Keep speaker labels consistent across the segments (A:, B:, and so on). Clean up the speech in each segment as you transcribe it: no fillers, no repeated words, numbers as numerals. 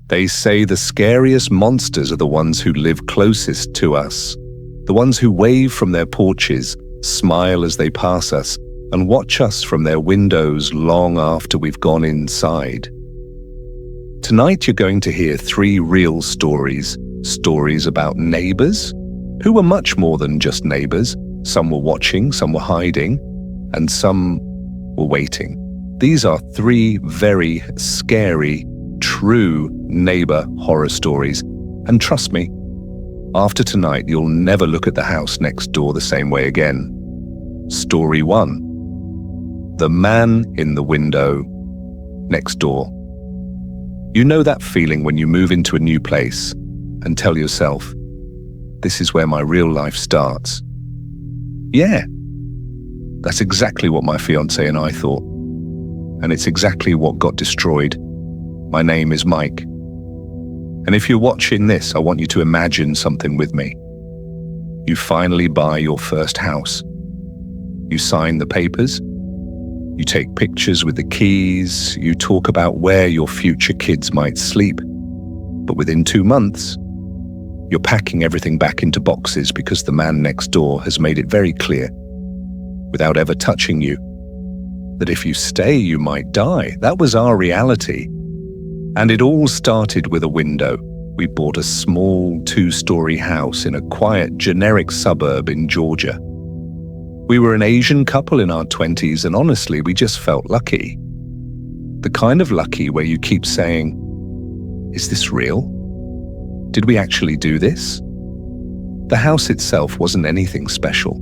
A: They say the scariest monsters are the ones who live closest to us, the ones who wave from their porches, smile as they pass us, and watch us from their windows long after we've gone inside. Tonight you're going to hear 3 real stories about neighbors, who were much more than just neighbors. Some were watching, some were hiding, and some were waiting. These are 3 very scary, true neighbor horror stories. And trust me, after tonight, you'll never look at the house next door the same way again. Story 1. The man in the window next door. You know that feeling when you move into a new place and tell yourself, this is where my real life starts. Yeah, that's exactly what my fiancé and I thought. And it's exactly what got destroyed. My name is Mike. And if you're watching this, I want you to imagine something with me. You finally buy your first house. You sign the papers. You take pictures with the keys. You talk about where your future kids might sleep. But within 2 months, you're packing everything back into boxes because the man next door has made it very clear, without ever touching you, that if you stay, you might die. That was our reality. And it all started with a window. We bought a small 2-story house in a quiet, generic suburb in Georgia. We were an Asian couple in our 20s, and honestly, we just felt lucky. The kind of lucky where you keep saying, is this real? Did we actually do this? The house itself wasn't anything special.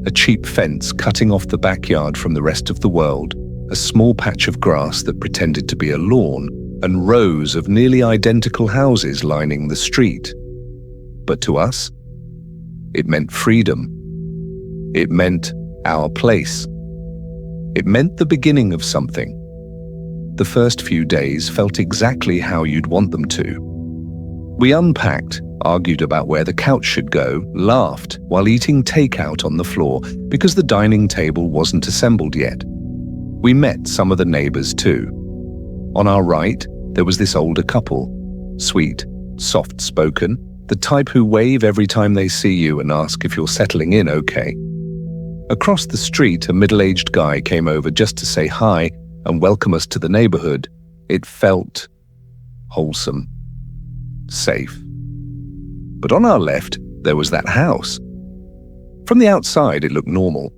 A: A cheap fence cutting off the backyard from the rest of the world, a small patch of grass that pretended to be a lawn, and rows of nearly identical houses lining the street. But to us, it meant freedom. It meant our place. It meant the beginning of something. The first few days felt exactly how you'd want them to. We unpacked, argued about where the couch should go, laughed while eating takeout on the floor because the dining table wasn't assembled yet. We met some of the neighbors too. On our right, there was this older couple, sweet, soft-spoken, the type who wave every time they see you and ask if you're settling in okay. Across the street, a middle-aged guy came over just to say hi and welcome us to the neighborhood. It felt wholesome, safe. But on our left, there was that house. From the outside, it looked normal.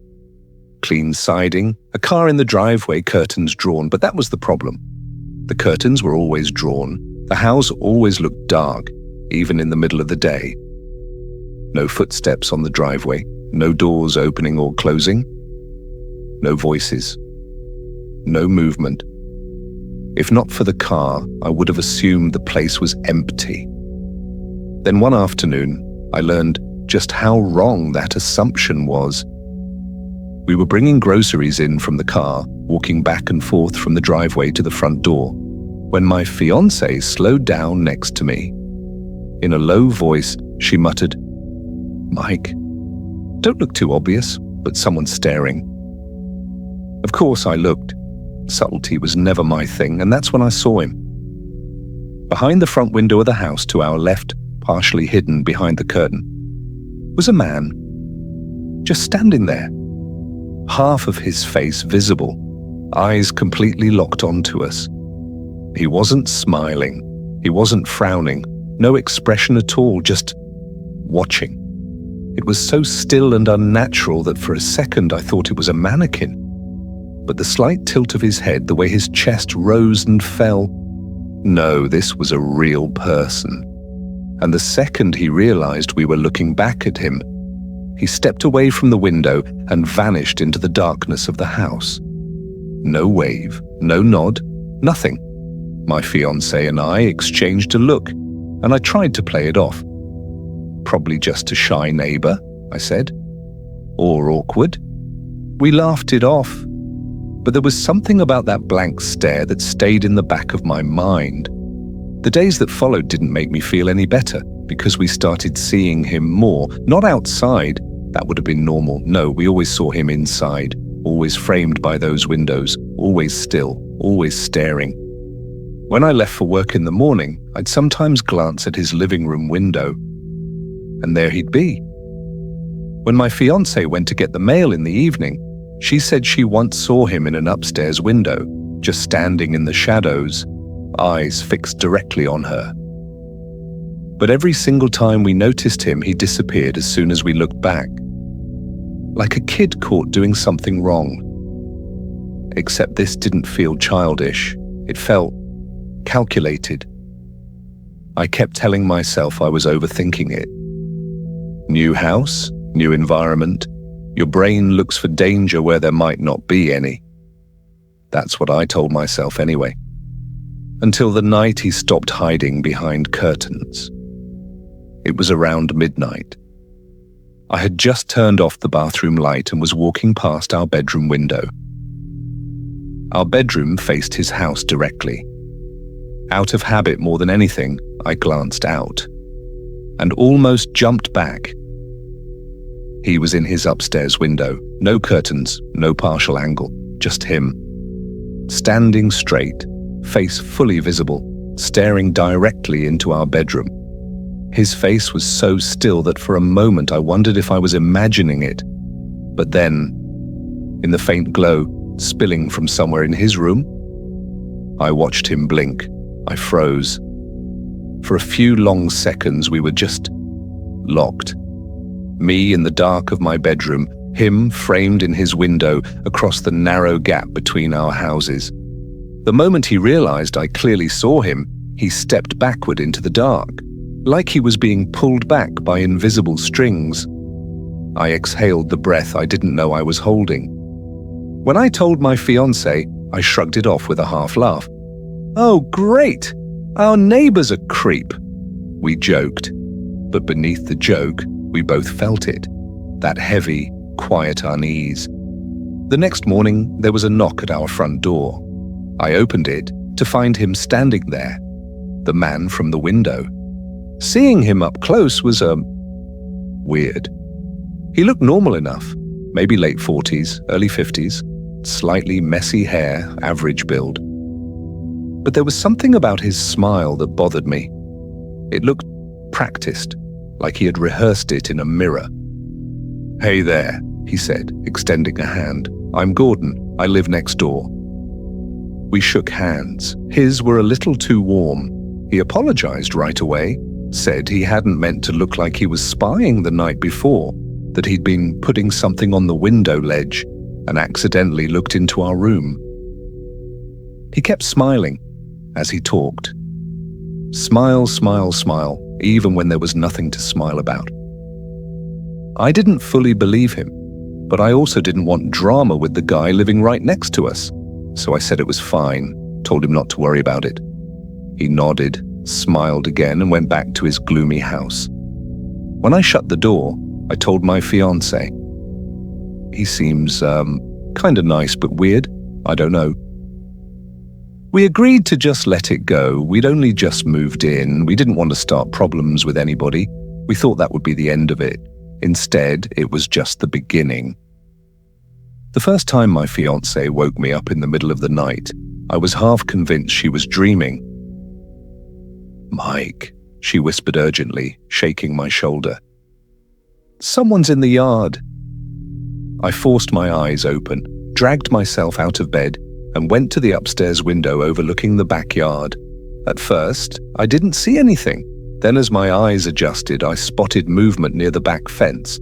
A: Clean siding, a car in the driveway, curtains drawn, but that was the problem. The curtains were always drawn. The house always looked dark, even in the middle of the day. No footsteps on the driveway, no doors opening or closing, no voices, no movement. If not for the car, I would have assumed the place was empty. Then one afternoon, I learned just how wrong that assumption was. We were bringing groceries in from the car, walking back and forth from the driveway to the front door, when my fiancée slowed down next to me. In a low voice, she muttered, "Mike, don't look too obvious, but someone's staring." Of course I looked. Subtlety was never my thing, and that's when I saw him. Behind the front window of the house to our left, partially hidden behind the curtain, was a man, just standing there. Half of his face visible, eyes completely locked onto us. He wasn't smiling, he wasn't frowning, no expression at all, just watching. It was so still and unnatural that for a second I thought it was a mannequin. But the slight tilt of his head, the way his chest rose and fell, no, this was a real person. And the second he realized we were looking back at him, he stepped away from the window and vanished into the darkness of the house. No wave, no nod, nothing. My fiancée and I exchanged a look, and I tried to play it off. "Probably just a shy neighbor," I said. "Or awkward." We laughed it off, but there was something about that blank stare that stayed in the back of my mind. The days that followed didn't make me feel any better, because we started seeing him more, not outside. That would have been normal. No, we always saw him inside, always framed by those windows, always still, always staring. When I left for work in the morning, I'd sometimes glance at his living room window, and there he'd be. When my fiancée went to get the mail in the evening, she said she once saw him in an upstairs window, just standing in the shadows, eyes fixed directly on her. But every single time we noticed him, he disappeared as soon as we looked back. Like a kid caught doing something wrong. Except this didn't feel childish. It felt calculated. I kept telling myself I was overthinking it. New house, new environment. Your brain looks for danger where there might not be any. That's what I told myself anyway. Until the night he stopped hiding behind curtains. It was around midnight. I had just turned off the bathroom light and was walking past our bedroom window. Our bedroom faced his house directly. Out of habit more than anything, I glanced out and almost jumped back. He was in his upstairs window, no curtains, no partial angle, just him. Standing straight, face fully visible, staring directly into our bedroom. His face was so still that for a moment I wondered if I was imagining it. But then, in the faint glow spilling from somewhere in his room, I watched him blink. I froze. For a few long seconds we were just locked. Me in the dark of my bedroom, him framed in his window across the narrow gap between our houses. The moment he realized I clearly saw him, he stepped backward into the dark, like he was being pulled back by invisible strings. I exhaled the breath I didn't know I was holding. When I told my fiancée, I shrugged it off with a half laugh. "Oh, great! Our neighbor's a creep," we joked. But beneath the joke, we both felt it, that heavy, quiet unease. The next morning, there was a knock at our front door. I opened it to find him standing there, the man from the window. Seeing him up close was weird. He looked normal enough, maybe late 40s, early 50s, slightly messy hair, average build. But there was something about his smile that bothered me. It looked practiced, like he had rehearsed it in a mirror. "Hey there," he said, extending a hand. "I'm Gordon. I live next door." We shook hands. His were a little too warm. He apologized right away, said he hadn't meant to look like he was spying the night before, that he'd been putting something on the window ledge and accidentally looked into our room. He kept smiling as he talked. Smile, smile, smile, even when there was nothing to smile about. I didn't fully believe him, but I also didn't want drama with the guy living right next to us, so I said it was fine, told him not to worry about it. He nodded, smiled again, and went back to his gloomy house. When I shut the door, I told my fiancée. "He seems, kinda nice but weird. I don't know." We agreed to just let it go. We'd only just moved in. We didn't want to start problems with anybody. We thought that would be the end of it. Instead, it was just the beginning. The first time my fiancée woke me up in the middle of the night, I was half convinced she was dreaming. "Mike," she whispered urgently, shaking my shoulder. "Someone's in the yard." I forced my eyes open, dragged myself out of bed, and went to the upstairs window overlooking the backyard. At first, I didn't see anything. Then as my eyes adjusted, I spotted movement near the back fence.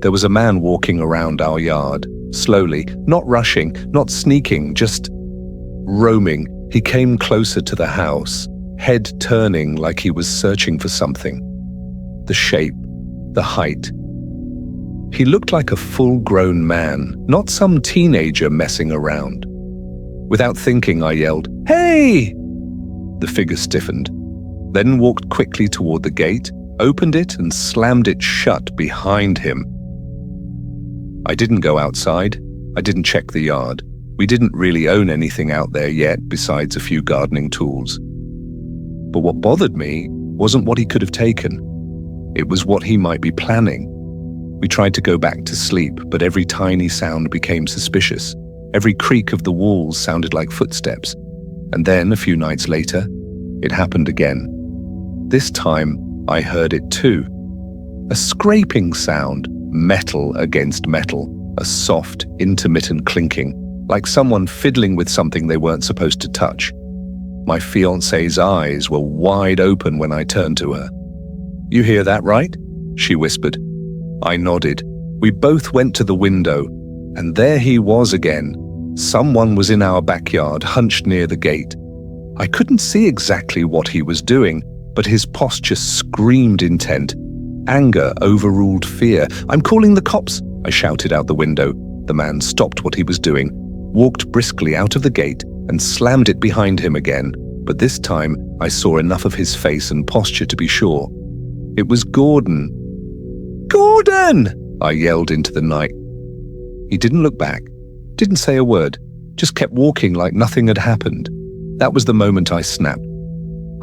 A: There was a man walking around our yard, slowly, not rushing, not sneaking, just roaming. He came closer to the house, head turning like he was searching for something. The shape, the height. He looked like a full-grown man, not some teenager messing around. Without thinking, I yelled, "Hey!" The figure stiffened, then walked quickly toward the gate, opened it, and slammed it shut behind him. I didn't go outside. I didn't check the yard. We didn't really own anything out there yet besides a few gardening tools. But what bothered me wasn't what he could have taken. It was what he might be planning. We tried to go back to sleep, but every tiny sound became suspicious. Every creak of the walls sounded like footsteps. And then, a few nights later, it happened again. This time, I heard it too. A scraping sound, metal against metal, a soft, intermittent clinking, like someone fiddling with something they weren't supposed to touch. My fiancée's eyes were wide open when I turned to her. "You hear that, right?" she whispered. I nodded. We both went to the window, and there he was again. Someone was in our backyard, hunched near the gate. I couldn't see exactly what he was doing, but his posture screamed intent. Anger overruled fear. "I'm calling the cops," I shouted out the window. The man stopped what he was doing, walked briskly out of the gate, and slammed it behind him again. But this time, I saw enough of his face and posture to be sure. It was Gordon. "Gordon!" I yelled into the night. He didn't look back, didn't say a word, just kept walking like nothing had happened. That was the moment I snapped.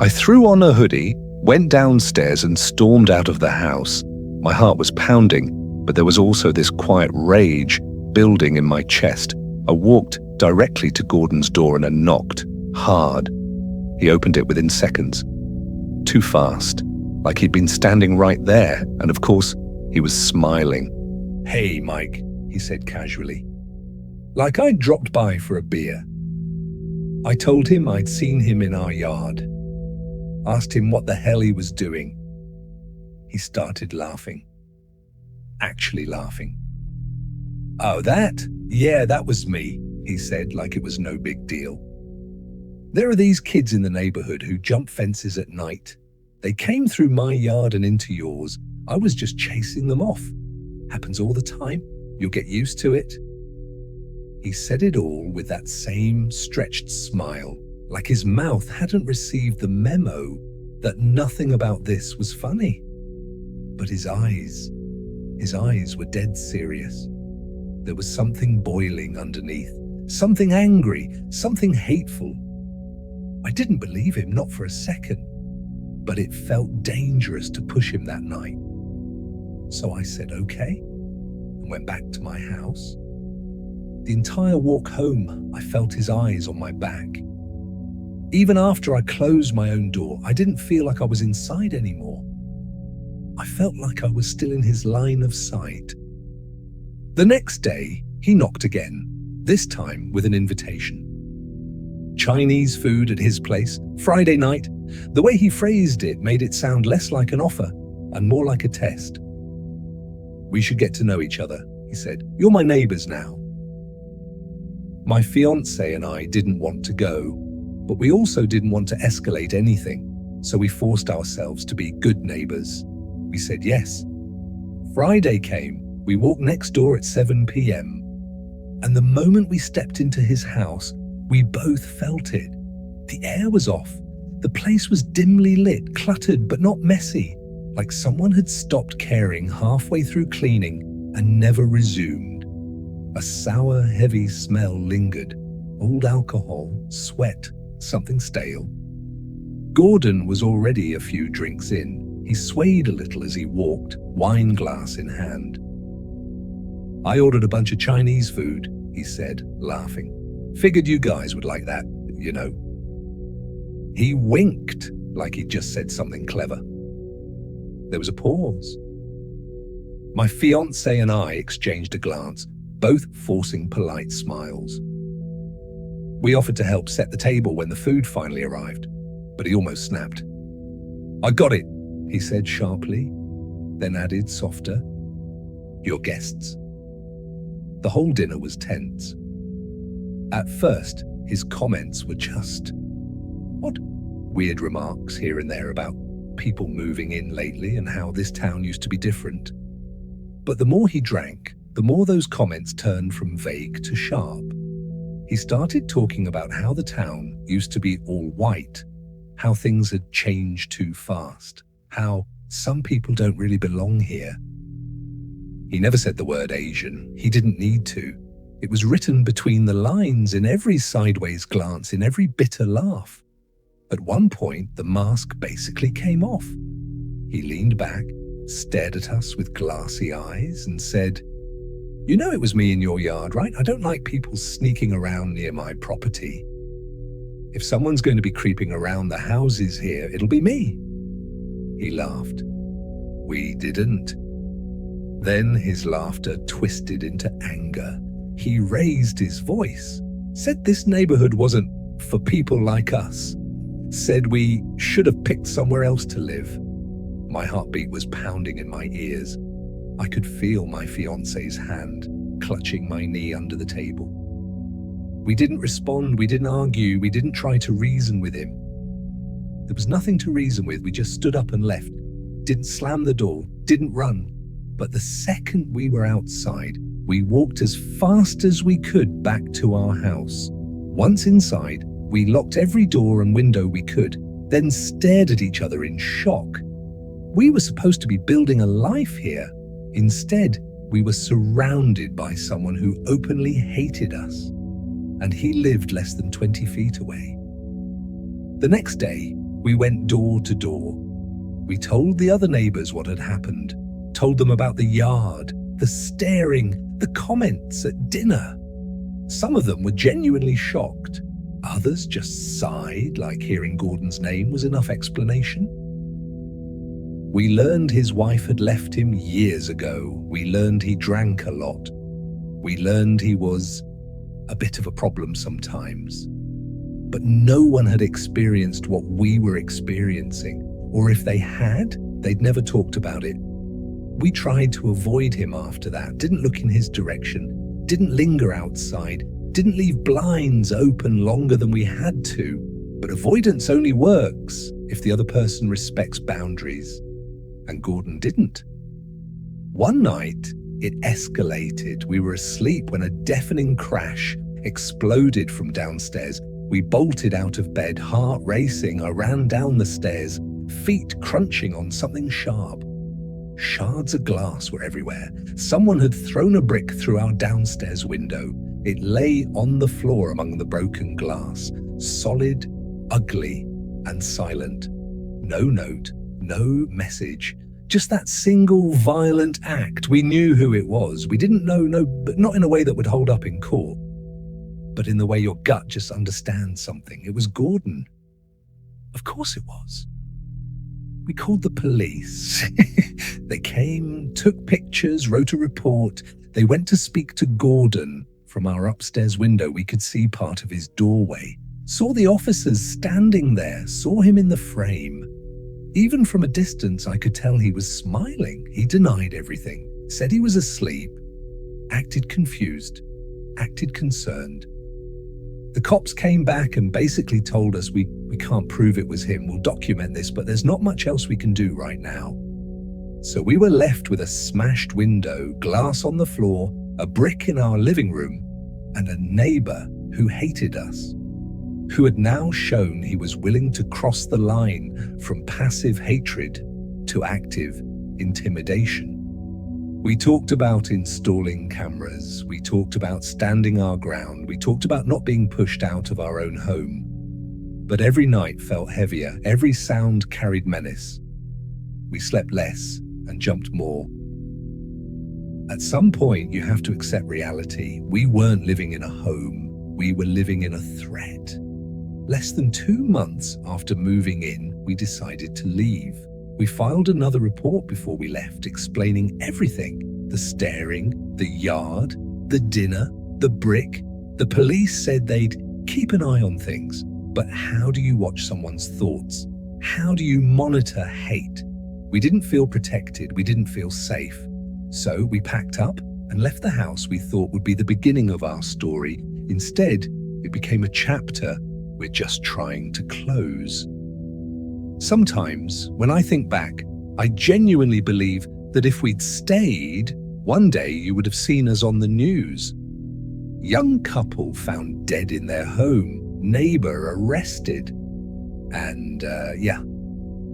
A: I threw on a hoodie, went downstairs and stormed out of the house. My heart was pounding, but there was also this quiet rage building in my chest. I walked directly to Gordon's door and I knocked, hard. He opened it within seconds. Too fast, like he'd been standing right there, and of course, he was smiling. "Hey, Mike," he said casually. Like I'd dropped by for a beer. I told him I'd seen him in our yard. Asked him what the hell he was doing. He started laughing. Actually laughing. "Oh, that? Yeah, that was me," he said like it was no big deal. "There are these kids in the neighborhood who jump fences at night. They came through my yard and into yours. I was just chasing them off. Happens all the time. You'll get used to it." He said it all with that same stretched smile, like his mouth hadn't received the memo that nothing about this was funny. But his eyes were dead serious. There was something boiling underneath, something angry, something hateful. I didn't believe him, not for a second, but it felt dangerous to push him that night. So I said okay, and went back to my house. The entire walk home, I felt his eyes on my back. Even after I closed my own door, I didn't feel like I was inside anymore. I felt like I was still in his line of sight. The next day, he knocked again, this time with an invitation. Chinese food at his place, Friday night. The way he phrased it made it sound less like an offer and more like a test. "We should get to know each other," he said. "You're my neighbors now." My fiancé and I didn't want to go, but we also didn't want to escalate anything, so we forced ourselves to be good neighbors. We said yes. Friday came. We walked next door at 7 p.m. And the moment we stepped into his house, we both felt it. The air was off. The place was dimly lit, cluttered but not messy, like someone had stopped caring halfway through cleaning and never resumed. A sour, heavy smell lingered. Old alcohol, sweat, something stale. Gordon was already a few drinks in. He swayed a little as he walked, wine glass in hand. "I ordered a bunch of Chinese food," he said, laughing. "Figured you guys would like that, you know." He winked like he'd just said something clever. There was a pause. My fiancé and I exchanged a glance, both forcing polite smiles. We offered to help set the table when the food finally arrived, but he almost snapped. "I got it," he said sharply, then added softer, "Your guests." The whole dinner was tense. At first, his comments were just odd, weird remarks here and there about people moving in lately and how this town used to be different. But the more he drank, the more those comments turned from vague to sharp. He started talking about how the town used to be all white, how things had changed too fast, how some people don't really belong here. He never said the word Asian. He didn't need to. It was written between the lines in every sideways glance, in every bitter laugh. At one point, the mask basically came off. He leaned back, stared at us with glassy eyes, and said, "You know it was me in your yard, right? I don't like people sneaking around near my property." If someone's going to be creeping around the houses here, it'll be me." He laughed. We didn't. Then his laughter twisted into anger. He raised his voice, said this neighborhood wasn't for people like us, said we should have picked somewhere else to live. My heartbeat was pounding in my ears. I could feel my fiance's hand clutching my knee under the table. We didn't respond, we didn't argue, we didn't try to reason with him. There was nothing to reason with, we just stood up and left. Didn't slam the door, didn't run. But the second we were outside, we walked as fast as we could back to our house. Once inside, we locked every door and window we could, then stared at each other in shock. We were supposed to be building a life here. Instead, we were surrounded by someone who openly hated us, and he lived less than 20 feet away. The next day, we went door to door. We told the other neighbors what had happened, told them about the yard, the staring, the comments at dinner. Some of them were genuinely shocked. Others just sighed, like hearing Gordon's name was enough explanation. We learned his wife had left him years ago. We learned he drank a lot. We learned he was a bit of a problem sometimes. But no one had experienced what we were experiencing, or if they had, they'd never talked about it. We tried to avoid him after that, didn't look in his direction, didn't linger outside, didn't leave blinds open longer than we had to. But avoidance only works if the other person respects boundaries. And Gordon didn't. One night, it escalated. We were asleep when a deafening crash exploded from downstairs. We bolted out of bed, heart racing. I ran down the stairs, feet crunching on something sharp. Shards of glass were everywhere. Someone had thrown a brick through our downstairs window. It lay on the floor among the broken glass, solid, ugly, and silent. No note, no message, just that single violent act. We knew who it was. We didn't know, but not in a way that would hold up in court, but in the way your gut just understands something. It was Gordon. Of course it was. We called the police. They came, took pictures, wrote a report. They went to speak to Gordon. From our upstairs window, we could see part of his doorway. Saw the officers standing there, saw him in the frame. Even from a distance, I could tell he was smiling. He denied everything, said he was asleep, acted confused, acted concerned. The cops came back and basically told us we can't prove it was him. We'll document this, but there's not much else we can do right now. So we were left with a smashed window, glass on the floor, a brick in our living room, and a neighbor who hated us, who had now shown he was willing to cross the line from passive hatred to active intimidation. We talked about installing cameras. We talked about standing our ground. We talked about not being pushed out of our own home. But every night felt heavier. Every sound carried menace. We slept less and jumped more. At some point, you have to accept reality. We weren't living in a home. We were living in a threat. Less than 2 months after moving in, we decided to leave. We filed another report before we left, explaining everything. The staring, the yard, the dinner, the brick. The police said they'd keep an eye on things. But how do you watch someone's thoughts? How do you monitor hate? We didn't feel protected. We didn't feel safe. So we packed up and left the house we thought would be the beginning of our story. Instead, it became a chapter we're just trying to close. Sometimes, when I think back, I genuinely believe that if we'd stayed, one day you would have seen us on the news. Young couple found dead in their home, neighbor arrested. And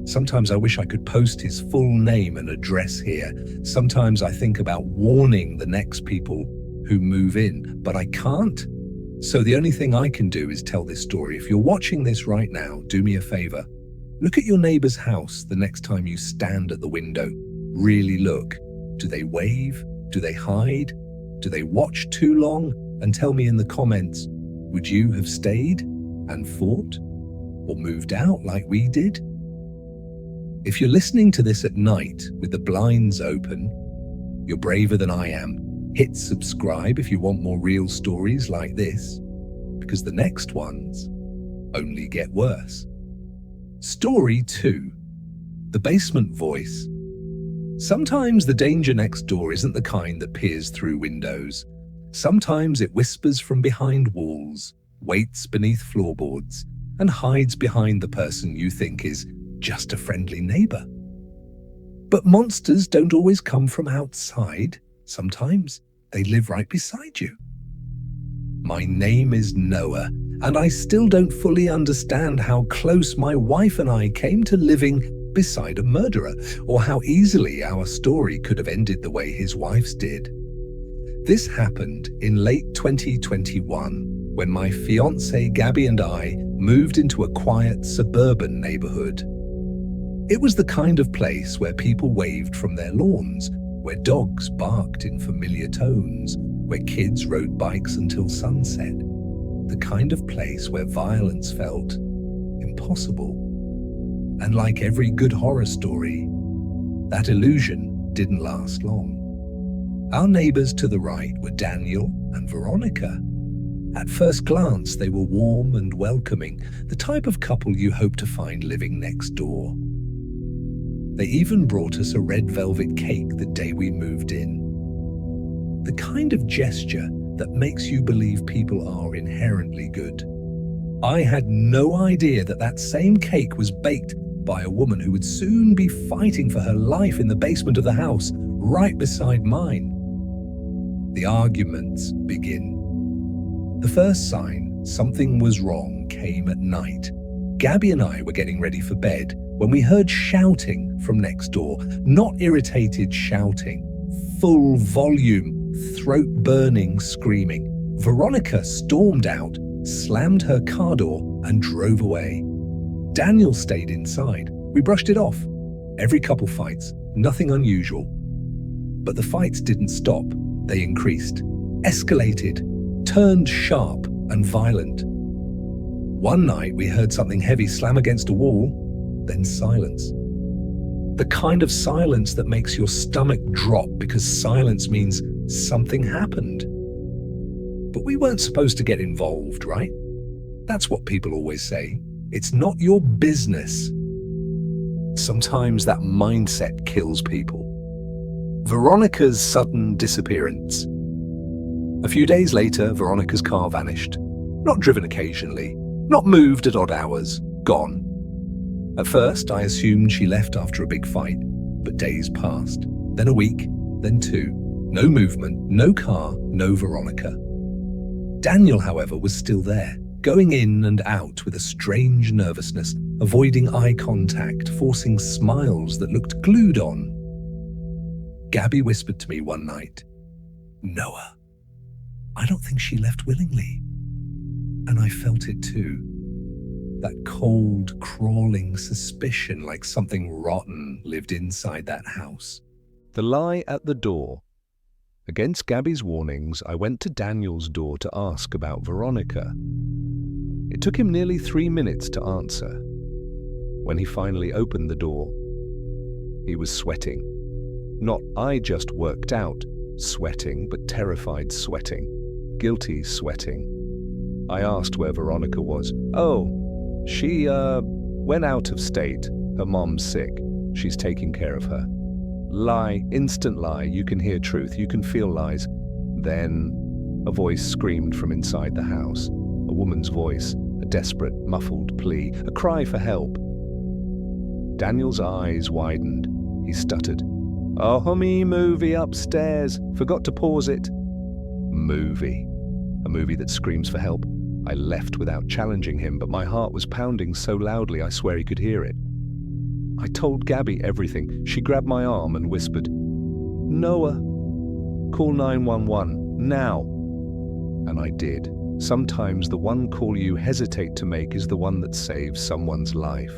A: sometimes I wish I could post his full name and address here. Sometimes I think about warning the next people who move in, but I can't. So the only thing I can do is tell this story. If you're watching this right now, do me a favor. Look at your neighbor's house the next time you stand at the window. Really look. Do they wave? Do they hide? Do they watch too long? And tell me in the comments, would you have stayed? and fought or moved out like we did? If you're listening to this at night with the blinds open, you're braver than I am. Hit subscribe if you want more real stories like this, because the next ones only get worse. Story 2. The Basement Voice. Sometimes the danger next door isn't the kind that peers through windows. Sometimes it whispers from behind walls, waits beneath floorboards, and hides behind the person you think is just a friendly neighbor. But monsters don't always come from outside. Sometimes they live right beside you. My name is Noah, and I still don't fully understand how close my wife and I came to living beside a murderer, or how easily our story could have ended the way his wife's did. This happened in late 2021, when my fiancée Gabby and I moved into a quiet suburban neighborhood. It was the kind of place where people waved from their lawns, where dogs barked in familiar tones, where kids rode bikes until sunset. The kind of place where violence felt impossible. And like every good horror story, that illusion didn't last long. Our neighbors to the right were Daniel and Veronica. At first glance, they were warm and welcoming, the type of couple you hope to find living next door. They even brought us a red velvet cake the day we moved in. The kind of gesture that makes you believe people are inherently good. I had no idea that that same cake was baked by a woman who would soon be fighting for her life in the basement of the house, right beside mine. The arguments begin. The first sign something was wrong came at night. Gabby and I were getting ready for bed when we heard shouting from next door. Not irritated shouting, full volume, throat-burning screaming. Veronica stormed out, slammed her car door, and drove away. Daniel stayed inside. We brushed it off. Every couple fights, nothing unusual. But the fights didn't stop. They increased, escalated, turned sharp and violent. One night we heard something heavy slam against a wall, then silence. The kind of silence that makes your stomach drop because silence means something happened. But we weren't supposed to get involved, right? That's what people always say. It's not your business. Sometimes that mindset kills people. Veronica's sudden disappearance. A few days later, Veronica's car vanished. Not driven occasionally, not moved at odd hours, gone. At first, I assumed she left after a big fight, but days passed. Then a week, then 2. No movement, no car, no Veronica. Daniel, however, was still there, going in and out with a strange nervousness, avoiding eye contact, forcing smiles that looked glued on. Gabby whispered to me one night, "Noah, I don't think she left willingly." And I felt it too. That cold, crawling suspicion like something rotten lived inside that house.
B: The lie at the door. Against Gabby's warnings, I went to Daniel's door to ask about Veronica. It took him nearly 3 minutes to answer. When he finally opened the door, he was sweating. Not "I just worked out" sweating, but terrified sweating, guilty sweating. I asked where Veronica was. "Oh, she went out of state. Her mom's sick. She's taking care of her." Lie, instant lie. You can hear truth, you can feel lies. Then a voice screamed from inside the house. A woman's voice, a desperate, muffled plea, a cry for help. Daniel's eyes widened. He stuttered. "A hummy movie upstairs. Forgot to pause it." Movie. A movie that screams for help. I left without challenging him, but my heart was pounding so loudly I swear he could hear it. I told Gabby everything. She grabbed my arm and whispered, "Noah, call 911, now." And I did. Sometimes the one call you hesitate to make is the one that saves someone's life.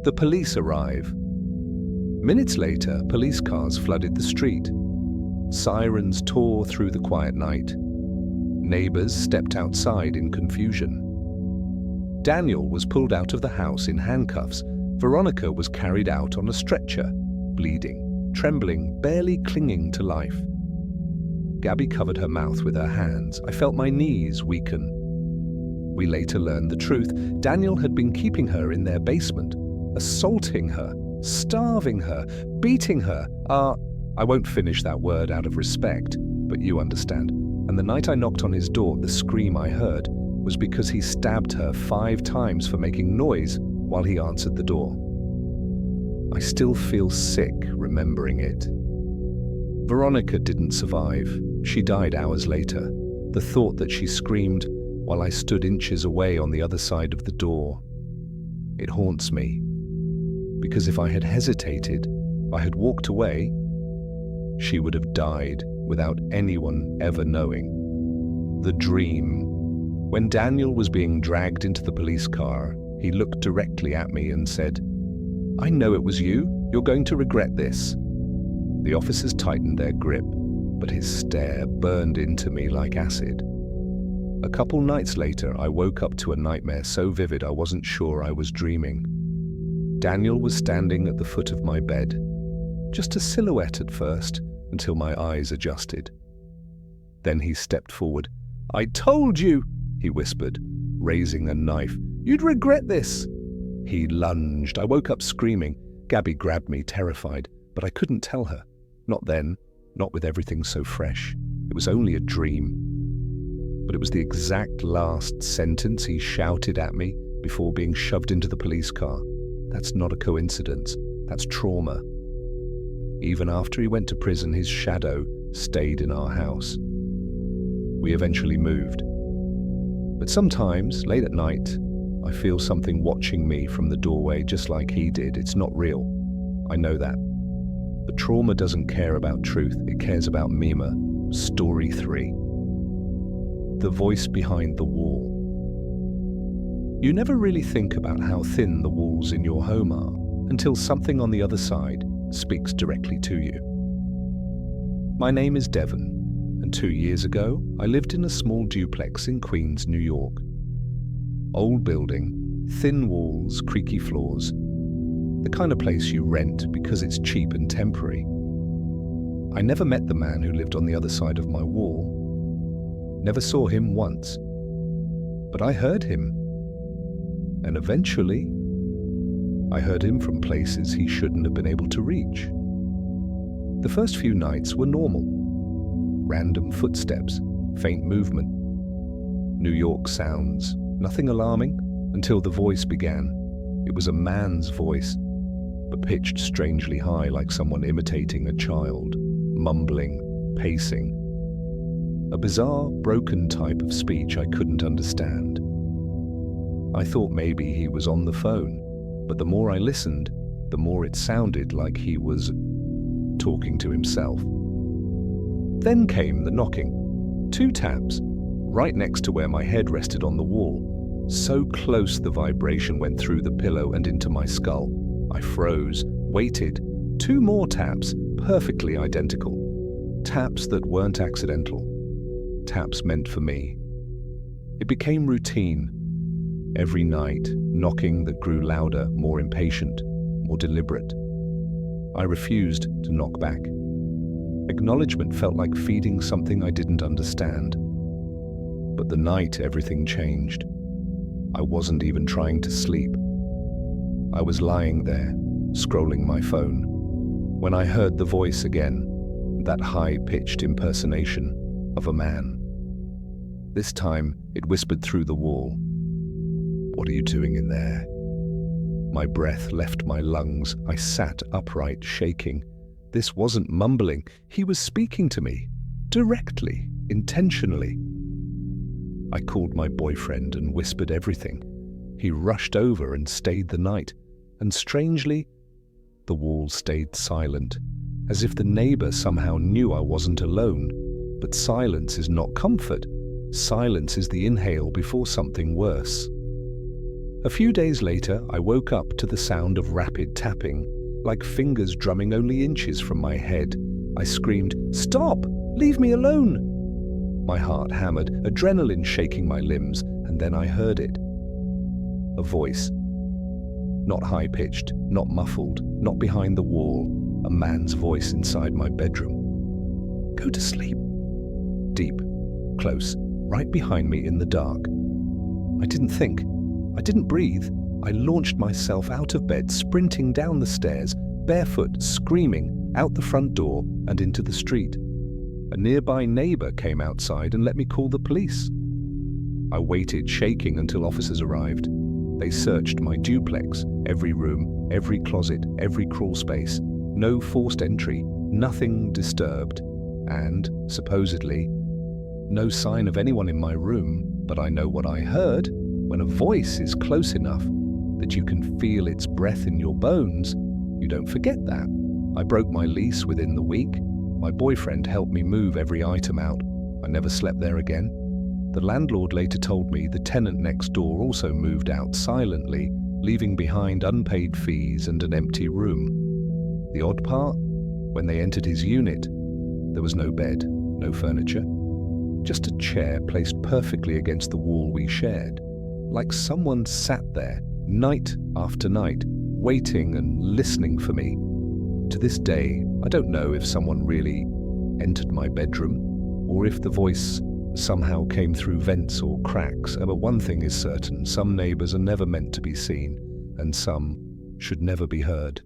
B: The police arrive. Minutes later, police cars flooded the street. Sirens tore through the quiet night. Neighbors stepped outside in confusion. Daniel was pulled out of the house in handcuffs. Veronica was carried out on a stretcher, bleeding, trembling, barely clinging to life. Gabby covered her mouth with her hands. I felt my knees weaken. We later learned the truth. Daniel had been keeping her in their basement, assaulting her, starving her, beating her. I won't finish that word out of respect, but you understand. And the night I knocked on his door, the scream I heard was because he stabbed her 5 times for making noise while he answered the door. I still feel sick remembering it. Veronica didn't survive. She died hours later. The thought that she screamed while I stood inches away on the other side of the door. It haunts me. Because if I had hesitated, if I had walked away, she would have died without anyone ever knowing. The dream. When Daniel was being dragged into the police car, he looked directly at me and said, "I know it was you. You're going to regret this." The officers tightened their grip, but his stare burned into me like acid. A couple nights later, I woke up to a nightmare so vivid I wasn't sure I was dreaming. Daniel was standing at the foot of my bed, just a silhouette at first, until my eyes adjusted. Then he stepped forward. "I told you," he whispered, raising a knife. "You'd regret this." He lunged. I woke up screaming. Gabby grabbed me, terrified, but I couldn't tell her. Not then, not with everything so fresh. It was only a dream. But it was the exact last sentence he shouted at me before being shoved into the police car. That's not a coincidence. That's trauma. Even after he went to prison, his shadow stayed in our house. We eventually moved. But sometimes, late at night, I feel something watching me from the doorway just like he did. It's not real. I know that. But trauma doesn't care about truth. It cares about Mima. Story 3. The voice behind the wall. You never really think about how thin the walls in your home are until something on the other side speaks directly to you. My name is Devon, and 2 years ago, I lived in a small duplex in Queens, New York. Old building, thin walls, creaky floors, the kind of place you rent because it's cheap and temporary. I never met the man who lived on the other side of my wall. Never saw him once. But I heard him. And eventually, I heard him from places he shouldn't have been able to reach. The first few nights were normal. Random footsteps, faint movement, New York sounds, nothing alarming until the voice began. It was a man's voice, but pitched strangely high like someone imitating a child, mumbling, pacing. A bizarre, broken type of speech I couldn't understand. I thought maybe he was on the phone, but the more I listened, the more it sounded like he was talking to himself. Then came the knocking. 2 taps, right next to where my head rested on the wall, so close the vibration went through the pillow and into my skull. I froze, waited. 2 more taps, perfectly identical. Taps that weren't accidental. Taps meant for me. It became routine. Every night, knocking that grew louder, more impatient, more deliberate. I refused to knock back. Acknowledgement felt like feeding something I didn't understand. But the night everything changed. I wasn't even trying to sleep. I was lying there, scrolling my phone, when I heard the voice again, that high-pitched impersonation of a man. This time, it whispered through the wall. "What are you doing in there?" My breath left my lungs. I sat upright, shaking. This wasn't mumbling. He was speaking to me, directly, intentionally. I called my boyfriend and whispered everything. He rushed over and stayed the night. And strangely, the wall stayed silent, as if the neighbor somehow knew I wasn't alone. But silence is not comfort. Silence is the inhale before something worse. A few days later, I woke up to the sound of rapid tapping, like fingers drumming only inches from my head. I screamed, "Stop! Leave me alone!" My heart hammered, adrenaline shaking my limbs, and then I heard it. A voice. Not high-pitched, not muffled, not behind the wall. A man's voice inside my bedroom. Go to sleep. Deep, close, right behind me in the dark. I didn't think. I didn't breathe. I launched myself out of bed, sprinting down the stairs, barefoot, screaming, out the front door and into the street. A nearby neighbor came outside and let me call the police. I waited, shaking, until officers arrived. They searched my duplex, every room, every closet, every crawl space. No forced entry, nothing disturbed, and, supposedly, no sign of anyone in my room. But I know what I heard. When a voice is close enough that you can feel its breath in your bones, you don't forget that. I broke my lease within the week. My boyfriend helped me move every item out. I never slept there again. The landlord later told me the tenant next door also moved out silently, leaving behind unpaid fees and an empty room. The odd part? When they entered his unit, there was no bed, no furniture, just a chair placed perfectly against the wall we shared, like someone sat there night after night, waiting and listening for me. To this day, I don't know if someone really entered my bedroom or if the voice somehow came through vents or cracks, but one thing is certain: some neighbors are never meant to be seen, and some should never be heard.